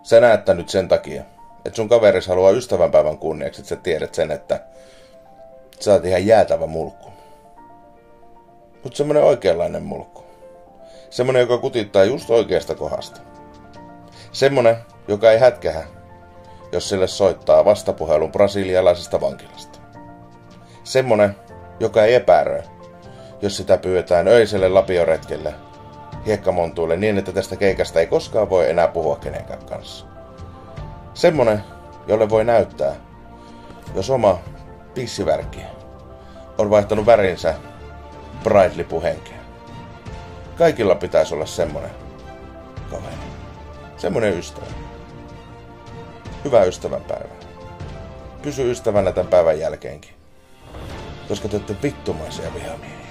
Sä näet tän nyt sen takia, että sun kaveris haluaa ystävänpäivän kunniaksi, että sä tiedät sen, että sä oot ihan jäätävä mulkku. Mut semmonen oikeanlainen mulkku. Semmonen, joka kutittaa just oikeasta kohdasta. Semmonen, joka ei hätkähä, jos sille soittaa vastapuhelun brasilialaisesta vankilasta. Semmonen, joka ei epäröi, jos sitä pyydetään öiselle lapioretkelle, hiekkamontuille niin, että tästä keikasta ei koskaan voi enää puhua kenenkään kanssa. Semmonen, jolle voi näyttää, jos oma pissivärkki on vaihtanut värinsä Pride-lipuhenkeä. Kaikilla pitäisi olla semmonen kaveri. Semmonen ystävä. Hyvää ystävänpäivää. Pysy ystävänä tämän päivän jälkeenkin. Koska te olette vittumaisia vihamiehiä.